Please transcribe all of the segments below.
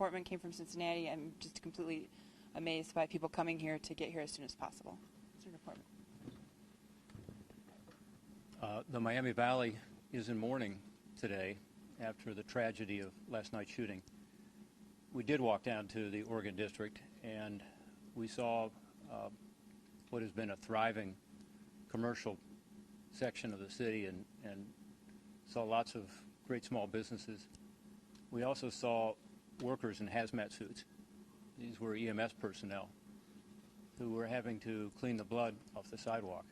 Portman came from Cincinnati. I'm just completely amazed by people coming here to get here as soon as possible. Senator Portman. The Miami Valley is in mourning today after the tragedy of last night's shooting. We did walk down to the Oregon District, and we saw what has been a thriving commercial section of the city, and saw lots of great small businesses. We also saw workers in hazmat suits. These were EMS personnel who were having to clean the blood off the sidewalk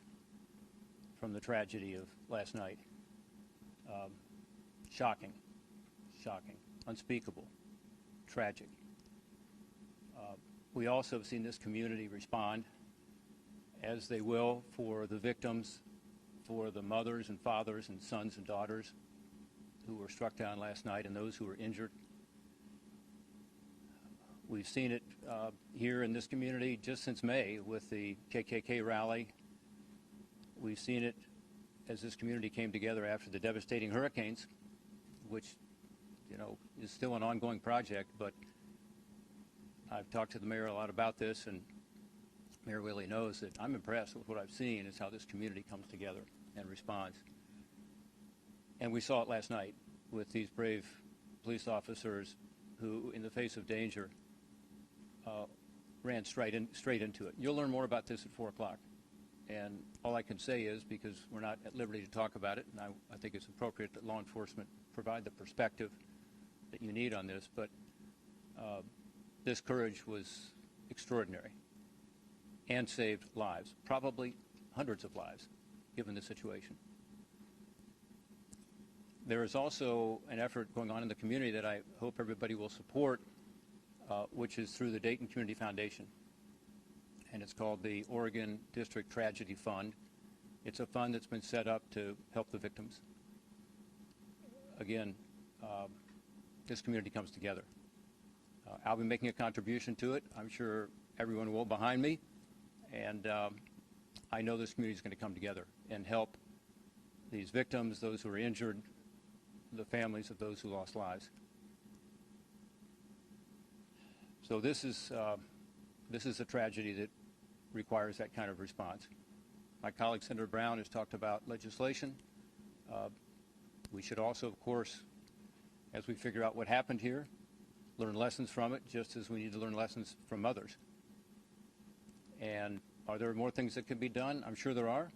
from the tragedy of last night. Shocking, unspeakable, tragic. We also have seen this community respond, as they will, for the victims, for the mothers and fathers and sons and daughters who were struck down last night and those who were injured. We've seen it here in this community just since May with the KKK rally. We've seen it as this community came together after the devastating hurricanes, which, is still an ongoing project, but I've talked to the mayor a lot about this, and Mayor Whaley knows that I'm impressed with what I've seen is how this community comes together and responds. And we saw it last night with these brave police officers who, in the face of danger, ran straight into it. You'll learn more about this at 4 o'clock. And all I can say is, because we're not at liberty to talk about it, and I think it's appropriate that law enforcement provide the perspective that you need on this, but this courage was extraordinary and saved lives, probably hundreds of lives, given the situation. There is also an effort going on in the community that I hope everybody will support, which is through the Dayton Community Foundation. And it's called the Oregon District Tragedy Fund. It's a fund that's been set up to help the victims. Again, this community comes together. I'll be making a contribution to it. I'm sure everyone will behind me. And I know this community is going to come together and help these victims, those who are injured, the families of those who lost lives. So this is a tragedy that requires that kind of response. My colleague Senator Brown has talked about legislation. We should also, of course, as we figure out what happened here, learn lessons from it, just as we need to learn lessons from others. And are there more things that could be done? I'm sure there are.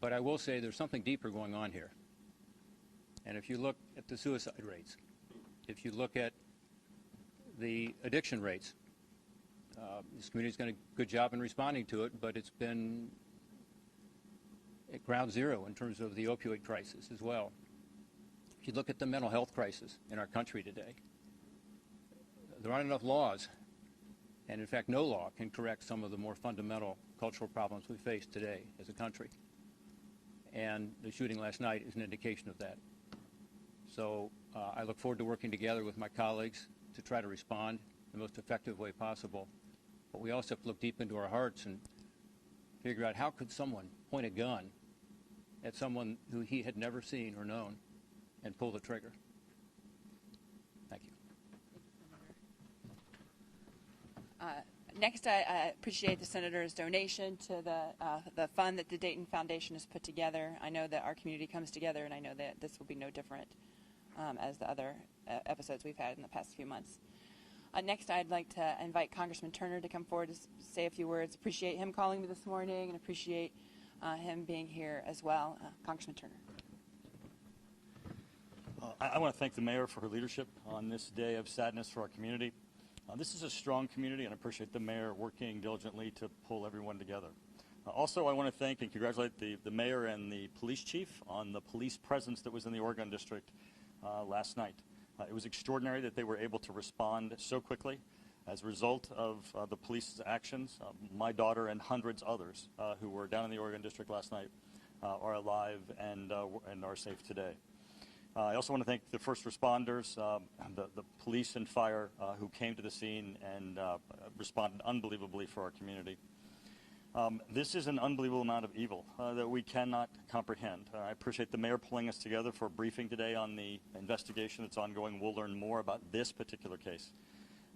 But I will say there's something deeper going on here. And if you look at the suicide rates, if you look at the addiction rates, this community's done a good job in responding to it, but it's been at ground zero in terms of the opioid crisis as well. If you look at the mental health crisis in our country today, there aren't enough laws, and in fact no law can correct some of the more fundamental cultural problems we face today as a country. And the shooting last night is an indication of that. So I look forward to working together with my colleagues to try to respond the most effective way possible. But we also have to look deep into our hearts and figure out how could someone point a gun at someone who he had never seen or known and pull the trigger. Thank you. Next, I appreciate the Senator's donation to the fund that the Dayton Foundation has put together. I know that our community comes together, and I know that this will be no different as the other episodes we've had in the past few months. Next, I'd like to invite Congressman Turner to come forward to say a few words. Appreciate him calling me this morning and appreciate him being here as well. Congressman Turner. I want to thank the mayor for her leadership on this day of sadness for our community. This is a strong community, and I appreciate the mayor working diligently to pull everyone together. Also, I want to thank and congratulate the mayor and the police chief on the police presence that was in the Oregon District last night. It was extraordinary that they were able to respond so quickly. As a result of the police's actions, my daughter and hundreds others who were down in the Oregon District last night are alive and are safe today. I also want to thank the first responders, the police and fire who came to the scene and responded unbelievably for our community. This is an unbelievable amount of evil that we cannot comprehend. I appreciate the mayor pulling us together for a briefing today on the investigation that's ongoing. We'll learn more about this particular case.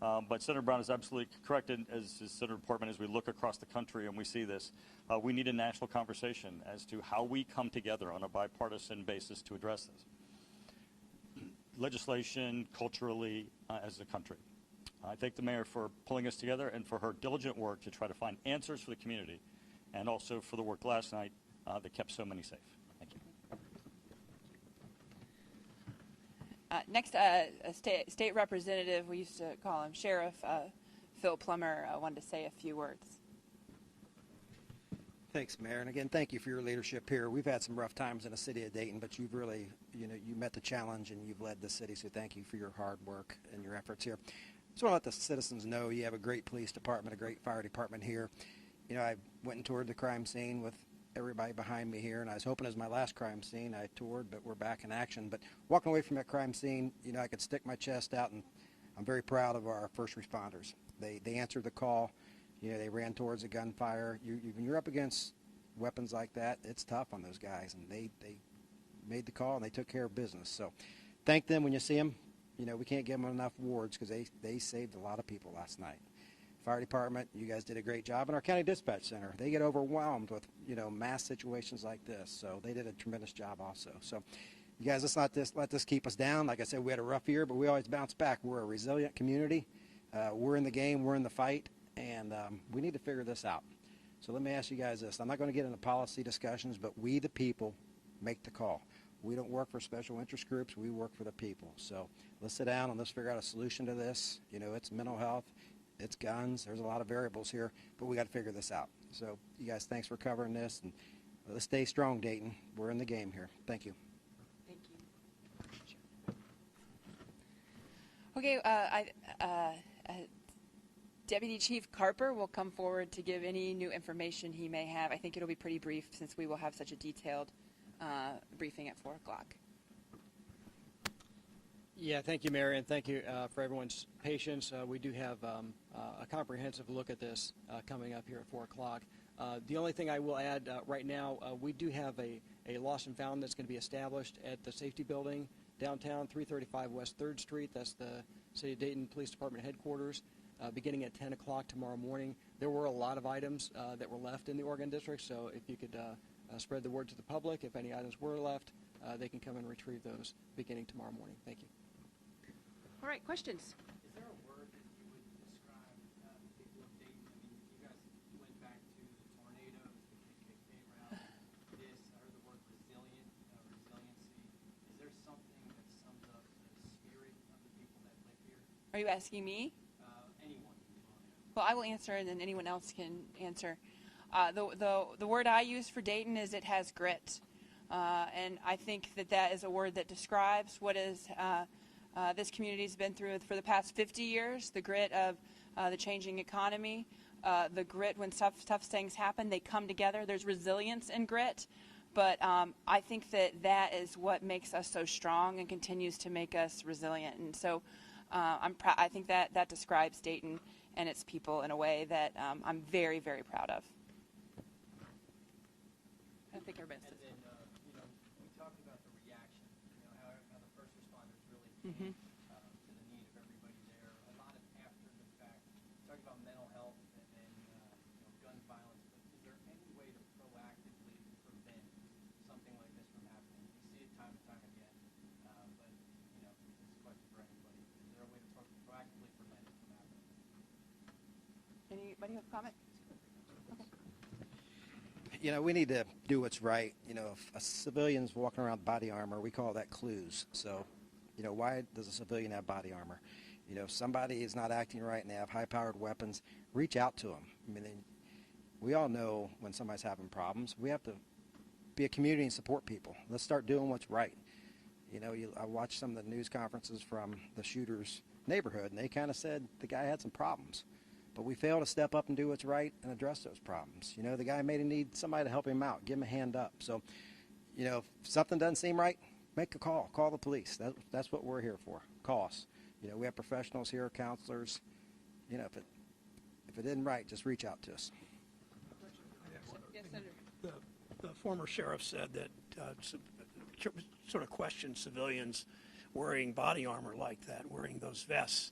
But Senator Brown is absolutely correct, as is Senator Portman, as we look across the country and we see this. We need a national conversation as to how we come together on a bipartisan basis to address this. Legislation, culturally, as a country. I thank the mayor for pulling us together and for her diligent work to try to find answers for the community, and also for the work last night that kept so many safe. Thank you. Next, a state representative, we used to call him Sheriff Phil Plummer, wanted to say a few words. Thanks, Mayor. And again, thank you for your leadership here. We've had some rough times in the city of Dayton, but you've really, you met the challenge and you've led the city. So thank you for your hard work and your efforts here. Just want to let the citizens know you have a great police department, a great fire department here. I went and toured the crime scene with everybody behind me here, and I was hoping it was my last crime scene I toured, but we're back in action. But walking away from that crime scene, I could stick my chest out, and I'm very proud of our first responders. They answered the call. They ran towards the gunfire. When you're up against weapons like that, it's tough on those guys, and they made the call and they took care of business. So thank them when you see them. We can't give them enough awards because they saved a lot of people last night. Fire department, you guys did a great job. And our county dispatch center, they get overwhelmed with, mass situations like this. So they did a tremendous job also. So you guys, let's not let this keep us down. Like I said, we had a rough year, but we always bounce back. We're a resilient community. We're in the game. We're in the fight. And we need to figure this out. So let me ask you guys this. I'm not going to get into policy discussions, but we, the people, make the call. We don't work for special interest groups. We work for the people. So let's sit down and let's figure out a solution to this. It's mental health. It's guns. There's a lot of variables here, but we got to figure this out. So you guys, thanks for covering this. And let's stay strong, Dayton. We're in the game here. Thank you. Thank you. Okay, Deputy Chief Carper will come forward to give any new information he may have. I think it'll be pretty brief since we will have such a detailed briefing at 4 o'clock. Yeah, thank you, Mary, and thank you for everyone's patience. We do have a comprehensive look at this coming up here at 4 o'clock. The only thing I will add right now, we do have a lost and found that's going to be established at the safety building downtown, 335 West 3rd Street. That's the City of Dayton Police Department headquarters, beginning at 10 o'clock tomorrow morning. There were a lot of items that were left in the Oregon District, so if you could spread the word to the public, if any items were left, they can come and retrieve those beginning tomorrow morning. Thank you. All right, questions? Is there a word that you would describe the people of Dayton? I mean, you guys went back to the tornadoes, the KKK rally, this, I heard the word resilient, resiliency. Is there something that sums up the spirit of the people that live here? Are you asking me? Anyone. Well, I will answer, and then anyone else can answer. The word I use for Dayton is it has grit. And I think that is a word that describes what is this community's been through for the past 50 years, the grit of the changing economy, the grit when tough things happen, they come together. There's resilience in grit, but I think that is what makes us so strong and continues to make us resilient. And so I think that describes Dayton and its people in a way that I'm very, very proud of. I think everybody says. And then, we talked about the reaction, how the first responders really came to the need of everybody there. A lot of after the fact, talking about mental health and gun violence, but is there any way to proactively prevent something like this from happening? We see it time and time again, but this is a question for anybody. Is there a way to proactively prevent it from happening? Anybody have a comment? We need to do what's right. If a civilian's walking around with body armor, we call that clues. So, why does a civilian have body armor? If somebody is not acting right and they have high-powered weapons, reach out to them. I mean, we all know when somebody's having problems. We have to be a community and support people. Let's start doing what's right. I watched some of the news conferences from the shooter's neighborhood, and they kind of said the guy had some problems. But we fail to step up and do what's right and address those problems. The guy may need somebody to help him out, give him a hand up. So, if something doesn't seem right, make a call. Call the police. That's what we're here for. Call us. We have professionals here, counselors. If it isn't right, just reach out to us. former sheriff said that sort of questioned civilians wearing body armor like that, wearing those vests,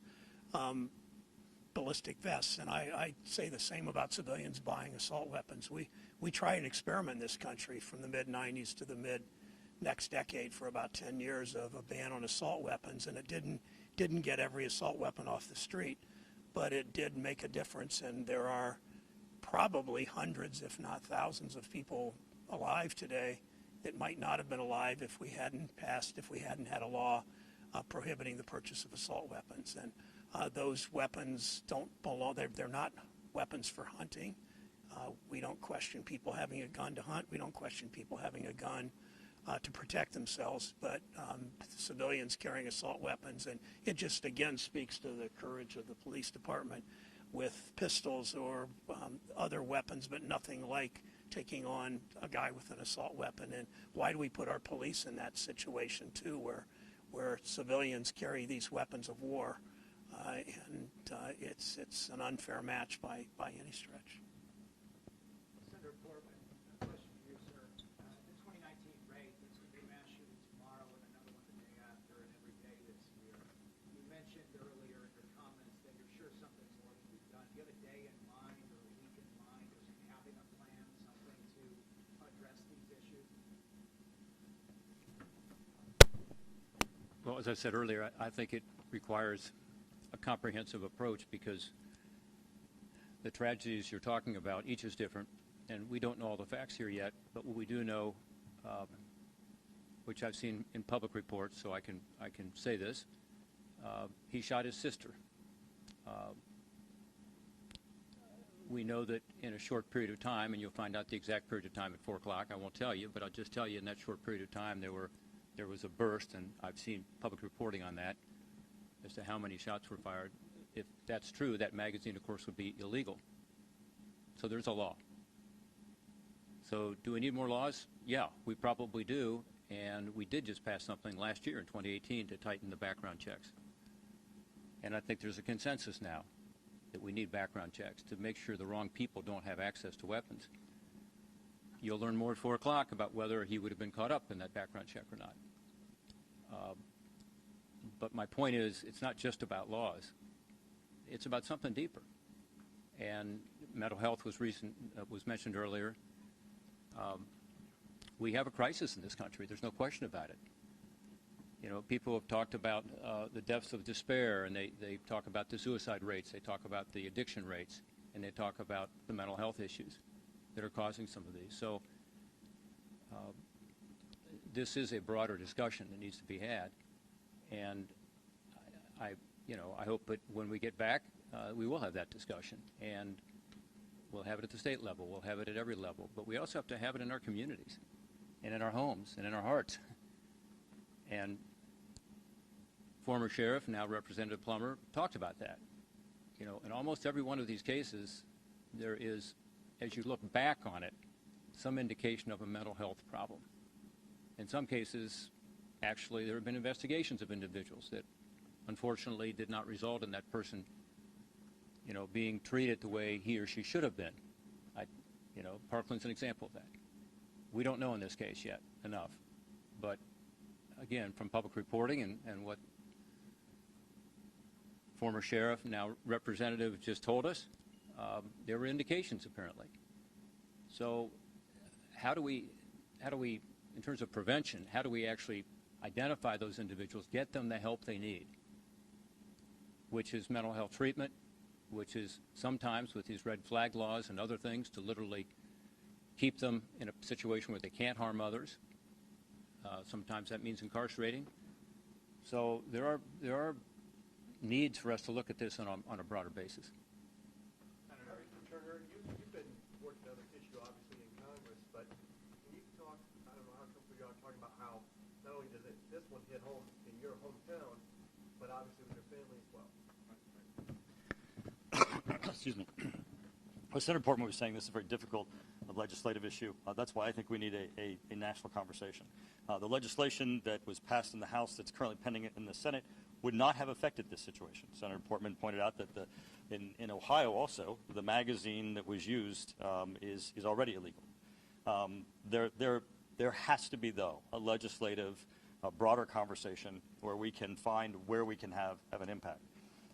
ballistic vests. And I say the same about civilians buying assault weapons. We tried an experiment in this country from the mid-'90s to the mid-next decade for about 10 years of a ban on assault weapons, and it didn't get every assault weapon off the street, but it did make a difference, and there are probably hundreds, if not thousands, of people alive today that might not have been alive if we hadn't had a law prohibiting the purchase of assault weapons. And those weapons don't belong, they're not weapons for hunting. We don't question people having a gun to hunt. We don't question people having a gun to protect themselves, but civilians carrying assault weapons. And it just, again, speaks to the courage of the police department with pistols or other weapons, but nothing like taking on a guy with an assault weapon. And why do we put our police in that situation, too, where civilians carry these weapons of war? It's an unfair match by any stretch. Senator Portman, a question for you, sir. The 2019 rate, there's going to be mass shootings tomorrow and another one the day after and every day this year. You mentioned earlier in your comments that you're sure something's more to be done. Do you have a day in mind or a week in mind or some having a plan, something to address these issues? Well, as I said earlier, I think it requires a comprehensive approach because the tragedies you're talking about, each is different, and we don't know all the facts here yet, but what we do know, which I've seen in public reports, so I can say this, he shot his sister. We know that in a short period of time, and you'll find out the exact period of time at 4 o'clock, I won't tell you, but I'll just tell you in that short period of time there was a burst, and I've seen public reporting on that, as to how many shots were fired. If that's true, that magazine, of course, would be illegal. So there's a law. So do we need more laws? Yeah, we probably do, and we did just pass something last year in 2018 to tighten the background checks. And I think there's a consensus now that we need background checks to make sure the wrong people don't have access to weapons. You'll learn more at 4 o'clock about whether he would have been caught up in that background check or not. But my point is, it's not just about laws. It's about something deeper. And mental health was mentioned earlier. We have a crisis in this country. There's no question about it. You know, people have talked about the depths of despair, and they talk about the suicide rates. They talk about the addiction rates, and they talk about the mental health issues that are causing some of these. So this is a broader discussion that needs to be had. And I hope that when we get back, we will have that discussion, and we'll have it at the state level. We'll have it at every level. But we also have to have it in our communities, and in our homes, and in our hearts. And former sheriff, now Representative Plummer, talked about that. You know, in almost every one of these cases, there is, as you look back on it, some indication of a mental health problem. In some cases, actually, there have been investigations of individuals that unfortunately did not result in that person, you know, being treated the way he or she should have been. Parkland's an example of that. We don't know in this case yet enough. But again, from public reporting and what former sheriff, now representative, just told us, there were indications apparently. So how do we, in terms of prevention, how do we actually identify those individuals, get them the help they need, which is mental health treatment, which is sometimes with these red flag laws and other things to literally keep them in a situation where they can't harm others. Sometimes that means incarcerating. So there are needs for us to look at this on a broader basis. Senator Turner, you've been working on this issue obviously in Congress, but can you talk, I don't know how comfortable you are talking about how not only does this one hit home in your hometown, but obviously with your family as well. Excuse me. Well, Senator Portman was saying this is a very difficult legislative issue. That's why I think we need a national conversation. The legislation that was passed in the House that's currently pending in the Senate would not have affected this situation. Senator Portman pointed out that in Ohio also, the magazine that was used is already illegal. There has to be, though, a legislative, broader conversation where we can find where we can have an impact.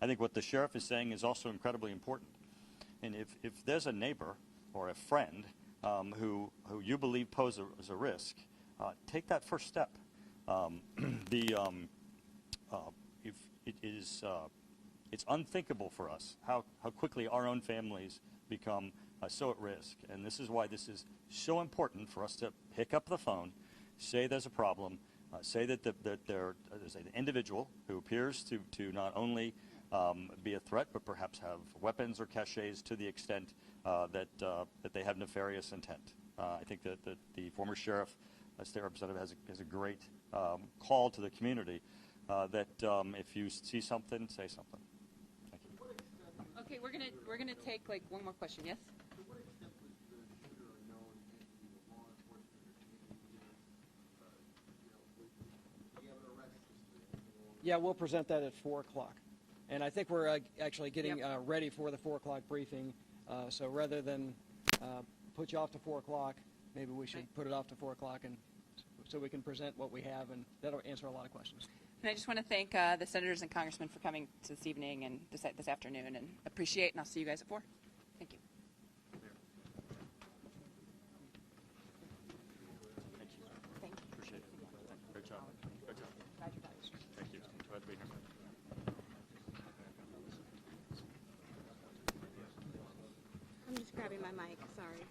I think what the sheriff is saying is also incredibly important. And if there's a neighbor or a friend who you believe poses a risk, take that first step. It's unthinkable for us how quickly our own families become so at risk. And this is why this is so important for us to pick up the phone, say there's a problem, say that there's an individual who appears to not only be a threat, but perhaps have weapons or caches to the extent that they have nefarious intent. I think that the former sheriff, state representative, has a great call to the community that if you see something, say something. Thank you. Okay, we're gonna take like one more question. Yes. To what extent was the shooter unknown and the law enforcement or community do you have an arrest history? Yeah, we'll present that at 4 o'clock. And I think we're actually getting Yep. ready for the 4 o'clock briefing. So rather than put you off to 4 o'clock, maybe we should Right. put it off to 4 o'clock and so we can present what we have, and that'll answer a lot of questions. And I just want to thank the senators and congressmen for coming this evening and this afternoon, and appreciate. And I'll see you guys at 4. Thank you. Thank you. Thank you. Appreciate it. Great job. Good job. Glad you're back. Thank you. Glad to be here. I'm just grabbing my mic, sorry.